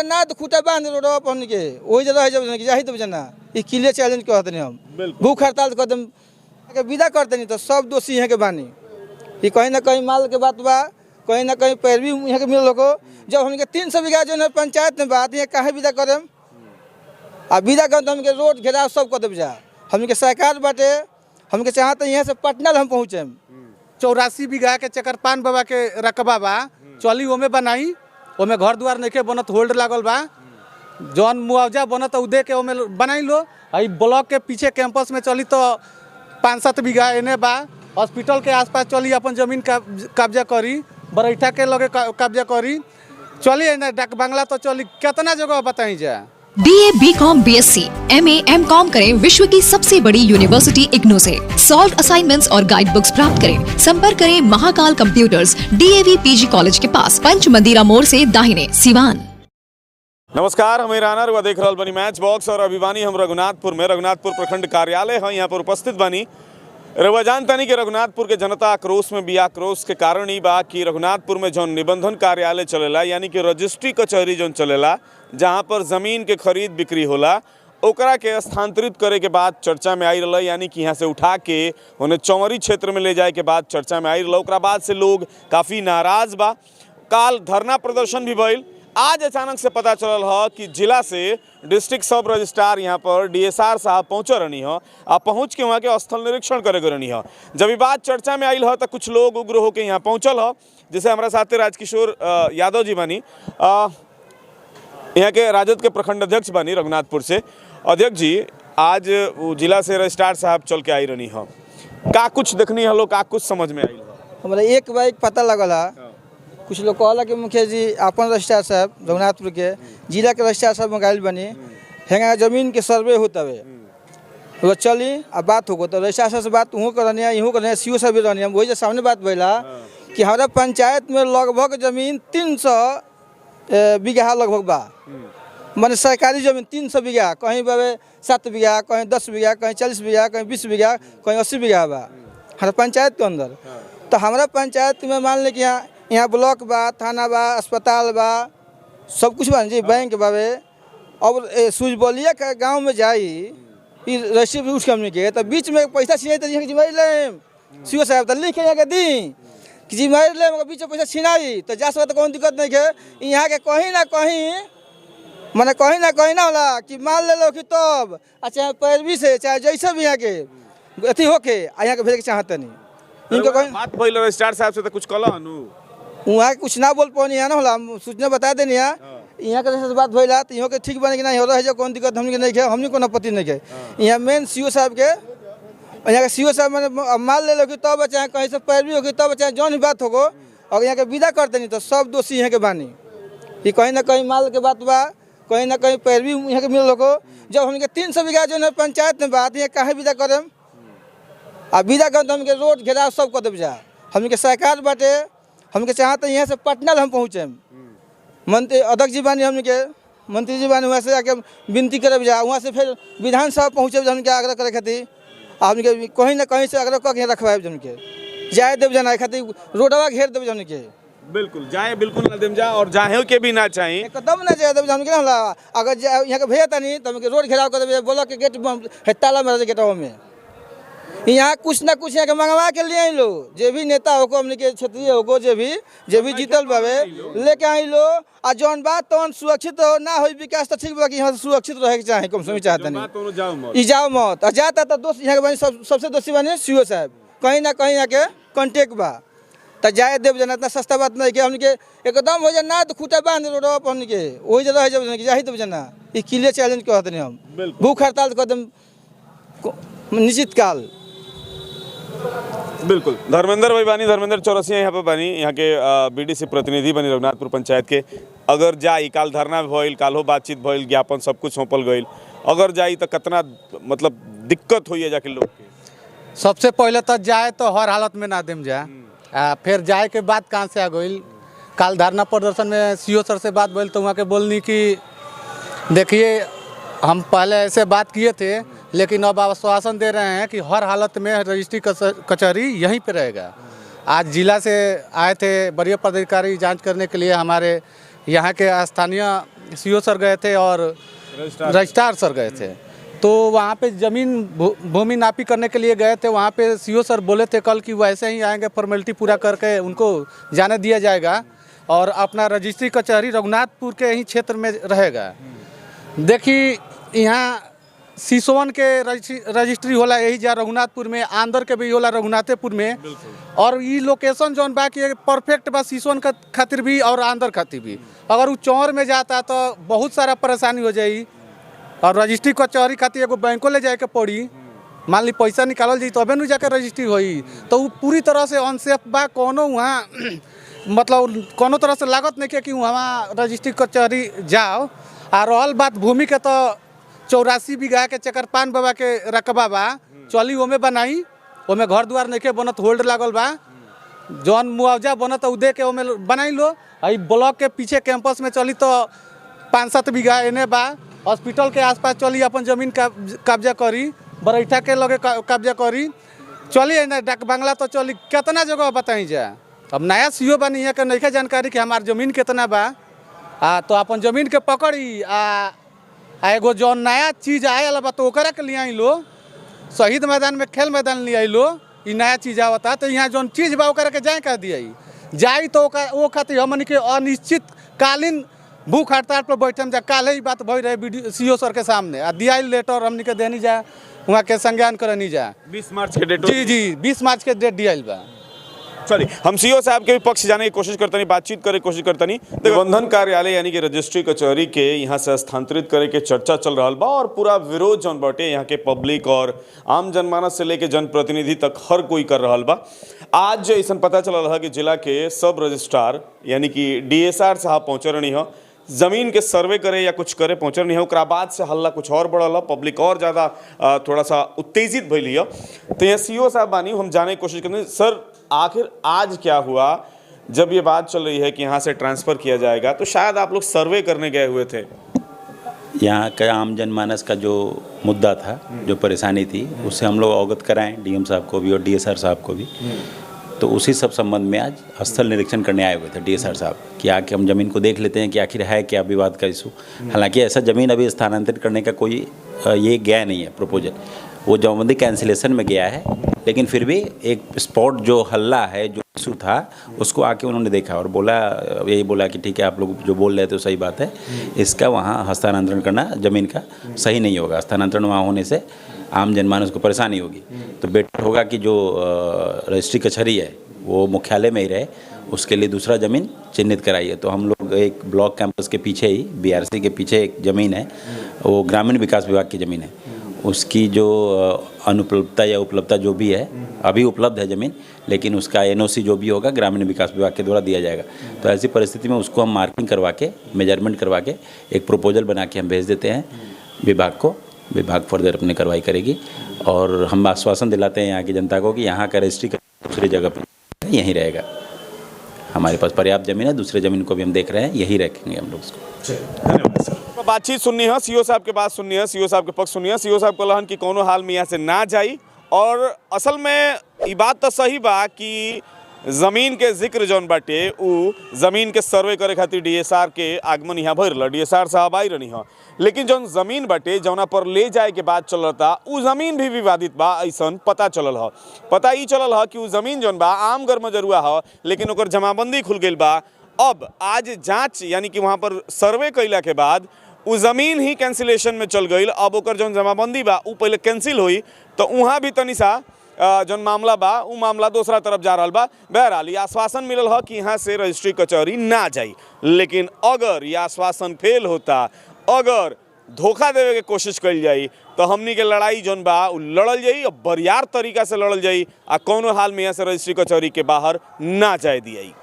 ना तो खूटा बांध रोड पर हमने के वही जगह जब जाही तब जना ये किले चैलेंज कहते नहीं हम भूख हड़ताल कदम विदा करते नहीं तो सब दोषी यहाँ के बानी ये कहीं ना कहीं माल के बात बा कहीं ना कहीं पैरवी यहाँ के मिल लोगो जब हमके 300 बीघा जो है पंचायत में बात यहाँ कहाँ विदा करम आ विदा कर तो हमके रोड घेराव सब कर देव जा हमके सरकार बाटे हमके चाहते यहाँ से पटना हम पहुँचे 84 बीघा के चकरपान बाबा के रकबा बा चली ओमे बनाई ओमे घर द्वार नहीं बनत होल्ड लागल बा जौन मुआवजा बनत उ दे के ओमे बनाई लो आई ब्लॉक के पीछे कैंपस में चली तो 5-7 बीघा एने बा हॉस्पिटल के आसपास चली अपन जमीन कब्जा करी बरैठा के लगे कब्जा करी चली एने डाक बंगला तो चली कितना जगह बताई जा BA, BCom, BSc, MA, MCom करें विश्व की सबसे बड़ी यूनिवर्सिटी इग्नू से। सॉल्व असाइनमेंट्स और गाइड बुक्स प्राप्त करें। संपर्क करें Mahakal computers, DAV PG college के पास, पंच मंदिरा मोड़ से दाहिने, सिवान। नमस्कार, हम राना रुआ देख रहा बनी मैच बॉक्स और अभिवानी हम रघुनाथपुर में रघुनाथपुर प्रखंड कार्यालय है यहाँ पर उपस्थित बनी। रउआ जानतानी कि रघुनाथपुर के जनता आक्रोश में भी आक्रोश के कारण ही बा कि रघुनाथपुर में जौन निबंधन कार्यालय चलेला यानी कि रजिस्ट्री कचहरी जौन चलेला जहां पर ज़मीन के खरीद बिक्री होला ओकरा के स्थानांतरित करे के बाद चर्चा में आई रहा यानी कि यहाँ से उठा के उन्हें चौवरी क्षेत्र में ले जाए के बाद चर्चा में आई रहा। ओकरा बाद से लोग काफ़ी नाराज़ बा। काल धरना प्रदर्शन भी भइल। आज अचानक से पता चलल है कि जिला से डिस्ट्रिक्ट सब रजिस्ट्रार यहाँ पर DSR साहब पहुँच रहनी है आ पहुँच के वहाँ के स्थल निरीक्षण करे रहनी है। जब ये बात चर्चा में आयल है तो कुछ लोग उग्र होकर यहाँ पहुँचल है, जैसे हमारा साथी राजकिशोर यादव जी बनी यहाँ के राजद के प्रखंड अध्यक्ष बनी रघुनाथपुर से। अध्यक्ष जी, आज जिला से रजिस्ट्रार साहब चल के आई रहनी है, का कुछ देखनी है लोग, का कुछ समझ में आई हमारा एक बाइक पता लगल है। कुछ लोग कहला कि मुखिया जी अपन रजिस्ट्रार साहब रघुनाथपुर के जिला के रजिस्ट्रार साहब मोबाइल बनी हेंगा जमीन के सर्वे होता है वो चली अब बात होगा तो रजिस्ट्रार साहब से बात वहाँ करनी यूँ करनी CO साहब भी रहनी वही जो सामने बात भैला कि हमारा पंचायत में लगभग जमीन 300 बीघा लगभग बा माने सरकारी जमीन 300 बीघा, कहीं बाबे 7 बीघा, कहीं 10 बीघा, कहीं 40 बीघा, कहीं 20 बीघा, कहीं 80 बीघा बा हमारा पंचायत के अंदर। तो हमारा पंचायत में मान लें कि यहाँ ब्लॉक बा, थाना बा, अस्पताल बा, सब कुछ बा जी, बैंक बाबे। अब सूजबलिया का गांव में जाई रसी उठ हमने के तो बीच में पैसा छीनाई तो यहाँ जिम्मेदारी ले CO साहब तो लिख के दी कि जिम्मेदारी ले बीच में पैसा छीनाई तो जा सकता कौन दिक्कत नहीं है। यहाँ के कहीं ना कहीं ना होला कि माल ले लो कि तब चाहे पैरवी से चाहे जैसे भी यहाँ के अथी होके यहाँ के भेज के चाहते नहीं इनको कहीं बात भइल रजिस्ट्रार साहब से तो कुछ कहला हनु वहाँ कुछ ना बोल पानी है ना होला सूचना बता देनी है यहाँ के बात भैला तो यहाँ के ठीक बने कि नहीं हो रहा है जो कौन दिक्कत हमने नहीं है हमने को आपत्ति नहीं है। यहाँ मेन CO साहब के यहाँ के CO साहब मैंने माल ले लो कि तब चाहे कहीं से पैरवी होगी तब चाहे जौन भी बात होगो और यहाँ के विदा करते नहीं तो सब दोषी यहाँ के बानी ये कहीं ना कहीं माल के बात बा कहीं ना कहीं पैरवी यहाँ के मिल लोगो जब हमके 300 बीघा जो है पंचायत में बात यहाँ कहाँ विदा करम आ विदा कर तो हमके रोड घेराव सब कर देव जा हमके सरकार बाटे हमके चाहते यहाँ से पटना हम पहुँचे मंत्री अध्यक्ष जी बानी हमके मंत्री जी बानी वहाँ से आके विनती करे जा वहाँ से फिर विधानसभा पहुँचे हमके आग्रह करे खातिर हमके कहीं ना कहीं से आग्रह करके रखवाए हमके जाए देव जाना खातिर रोडवा घेर देव जन के बिल्कुल जाए बिल्कुल ना देम जा और जाहे के भी ना चाहिए एकदम ना जाए देव जन के ना अगर यहाँ के भेजा नहीं तो हमके रोड घेराव कर देवे बोलो के गेट ताला में गेटवा में यहाँ कुछ ना कुछ यहाँ के मंगवा के लिए लो जे भी नेता होको हमने के क्षेत्रीय होको जे भी जीतल बाबे लेके आई लो आ जौन बात तौन सुरक्षित हो ना हो विकास तो ठीक बा कि यहाँ से सुरक्षित रहे के चाहे कम समय चाहते नहीं जाओ मत और जाता तो दोस्त यहाँ के बनी सबसे दोस्ती बने CO साहब कहीं ना कहीं यहाँ के कॉन्टेक्ट बा तो जाए देव जना इतना सस्ता बात नहीं कि हमने एकदम हो जाए ना तो खूटा बांध रोड पर हमने के वही जगह जब जाही देव जना ये किले चैलेंज कहते नहीं हम भूख हड़ताल कदम निश्चित काल बिल्कुल। धर्मेंद्र भाई बानी, धर्मेंद्र चौरसिया यहाँ पे बानी, यहाँ के BDC प्रतिनिधि बनी रघुनाथपुर पंचायत के। अगर जाई काल धरना भइल, कालो बातचीत भइल, ज्ञापन सब कुछ सौंपल गइल, अगर जाई तो कितना मतलब दिक्कत हुई है जाके लोग के। सबसे पहले तो जाए तो हर हालत में ना देम जा फिर जाए के बाद कहाँ से आ गई काल धरना प्रदर्शन में CO सर से बात भइल तो वहाँ के बोलनी कि देखिए हम पहले ऐसे बात किए थे लेकिन अब आश्वासन दे रहे हैं कि हर हालत में रजिस्ट्री कचहरी यहीं पे रहेगा। आज जिला से आए थे वरीय पदाधिकारी जांच करने के लिए, हमारे यहाँ के स्थानीय सीओ सर गए थे और रजिस्ट्रार सर गए थे। तो वहाँ पे ज़मीन भूमि नापी करने के लिए गए थे। वहाँ पे सीओ सर बोले थे कल कि वैसे ही आएंगे, फॉर्मेलिटी पूरा करके उनको जाने दिया जाएगा और अपना रजिस्ट्री कचहरी रघुनाथपुर के ही क्षेत्र में रहेगा। देखिए यहाँ सिसोवन के रजिस्ट्री होला यही जा रघुनाथपुर में, आंध्र के भी होला रघुनाथपुर में। और ये लोकेशन जौन बा कि परफेक्ट बा सिसोवन का खातिर भी और आंध्र खातिर भी। अगर वो चौर में जाता तो बहुत सारा परेशानी हो जाई और रजिस्ट्री कचहरी खातिर एगो बैंको ले जाए के पड़ी। मान ली पैसा निकालल जाई तबे न जाकर रजिस्ट्री होई। तो वो पूरी तरह से अनसेफ बा। कोनो वहाँ मतलब कोनो तरह से लागत नहीं कि वहाँ रजिस्ट्री कचहरी जाओ। आ रहल बात भूमि के, तो 84 बीघा के चकरपान बाबा के रकबा बा, चली ओमे बनाई। ओमे घर द्वार नहीं के बनत, होल्ड लागल बा। जौन मुआवजा बनत उ दे के ओमे बनाई लो। आई ब्लॉक के पीछे कैंपस में चली तो 5-7 बीघा एने बा। हॉस्पिटल के आसपास चली अपन जमीन कब्जा करी, बरैठा के लगे कब्जा करी, चली एने डाक बंगला तो चली। कितना जगह बताई जा। अब नया सीओ बनी है कि नहीं जानकारी कि हमार जमीन कितना बा। तो अपन जमीन के पकड़ी एगो जौन नया चीज़ आयल बा तो ओकरा के लिए आई लो। शहीद मैदान में खेल मैदान ले आई लो, ये नया चीज़ आवता। तो यहाँ जौन चीज़ बा ओकरा के जाए कह दिया जाई तो वो खातिर हमन के अनिश्चित कालीन भूख हड़ताल पर बैठे जा। काल ही बात भई रहे सीओ सर के सामने आ दिया लेटर हमन के देनी जा, वहाँ के संज्ञान करनी जा। 20 मार्च के डेट। जी 20 मार्च के डेट दिया बा। चलिए हम सीओ साहब के भी पक्ष जाने की कोशिश करते नहीं, बातचीत करे कोशिश करते नहीं। निबंधन कार्यालय यानी कि रजिस्ट्री कचहरी के यहाँ से स्थानांतरित करे के चर्चा चल रहा बा और पूरा विरोध जौन बाटे यहाँ के पब्लिक और आम जनमानस से लेके जनप्रतिनिधि तक हर कोई कर रहा बा। आज ऐसा पता चल रहा कि जिला के सब रजिस्ट्रार यानी कि DSR साहब पहुँच रही हो, जमीन के सर्वे करे या कुछ करे पहुँच रही है। ओकरा बाद से हल्ला कुछ और बढ़ल, पब्लिक और ज़्यादा थोड़ा सा उत्तेजित भइल है। तो यहाँ सीओ साहब बानी, हम जाने की कोशिश करते हैं सर आखिर आज क्या हुआ जब ये बात चल रही है कि यहाँ से ट्रांसफ़र किया जाएगा। तो शायद आप लोग सर्वे करने गए हुए थे। यहाँ का आम जनमानस का जो मुद्दा था, जो परेशानी थी, उससे हम लोग अवगत कराएं डीएम साहब को भी और DSR साहब को भी। तो उसी सब संबंध में आज स्थल निरीक्षण करने आए हुए थे DSR साहब कि आके हम ज़मीन को देख लेते हैं कि आखिर है क्या विवाद का इशू। हालांकि ऐसा ज़मीन अभी स्थानांतरित करने का कोई ये गया नहीं है प्रपोजल, वो जमाबंदी कैंसिलेशन में गया है। लेकिन फिर भी एक स्पॉट जो हल्ला है, जो इशू था, उसको आके उन्होंने देखा और यही बोला कि ठीक है आप लोग जो बोल रहे थे सही बात है, इसका वहाँ हस्तांतरण करना ज़मीन का सही नहीं होगा। हस्तांतरण वहाँ होने से आम जनमानस को परेशानी होगी। तो बेटर होगा कि जो रजिस्ट्री कचहरी है वो मुख्यालय में ही रहे, उसके लिए दूसरा ज़मीन चिन्हित कराइए। तो हम लोग एक ब्लॉक कैंपस के पीछे ही BRC के पीछे एक ज़मीन है, वो ग्रामीण विकास विभाग की ज़मीन है। उसकी जो अनुपलब्धता या उपलब्धता जो भी है, अभी उपलब्ध है ज़मीन, लेकिन उसका NOC जो भी होगा ग्रामीण विकास विभाग के द्वारा दिया जाएगा। तो ऐसी परिस्थिति में उसको हम मार्किंग करवा के, मेजरमेंट करवा के एक प्रपोजल बना के हम भेज देते हैं विभाग को। विभाग फर्दर अपनी कार्रवाई करेगी और हम आश्वासन दिलाते हैं यहाँ की जनता को कि यहाँ का रजिस्ट्री दूसरी जगह पर यहीं रहेगा। हमारे पास पर्याप्त ज़मीन है, दूसरे ज़मीन को भी हम देख रहे हैं, यही रखेंगे हम लोग उसको। धन्यवाद सर। बातचीत सुननी है, सीओ साहब के बात सुननी है, सीओ साहब के पक्ष सुननी है। सीओ साहब कहलन कि कोनो हाल में यहाँ से ना जाई और असल में ये बात तो सही बा कि ज़मीन के जिक्र जौन बाटे उ ज़मीन के सर्वे करे खातिर DSR के आगमन यहाँ भर रहा, DSR साहब आई रही हाँ। लेकिन जौन ज़मीन बाटे जौना पर ले जाए के बात चल रहा उ ज़मीन भी विवादित बा, ऐसा पता चलल है। पता ही चलल है कि उ ज़मीन जौन बा आम गर्मजरुआ है, लेकिन ओकर जमाबंदी खुल गई बा। अब आज जांच यानी कि वहाँ पर सर्वे कैला के बाद उ ज़मीन ही कैंसिलेशन में चल गई। अब ओकर जौन जमाबंदी बा उ पहले कैंसिल हुई, तो वहाँ भी तनी सा जौन मामला बा उ मामला दूसरा तरफ जा रहा बा। बहरहाल ये आश्वासन मिलल है कि यहाँ से रजिस्ट्री कचहरी ना जाई, लेकिन अगर ये आश्वासन फेल होता, अगर धोखा देवे के कोशिश कल जाई, तो हमनी के लड़ाई जौन बा उ लड़ल जाई और बरियार तरीका से लड़ल जाई आ कोनो हाल में यहाँ से रजिस्ट्री कचहरी के बाहर ना जाए दियाई।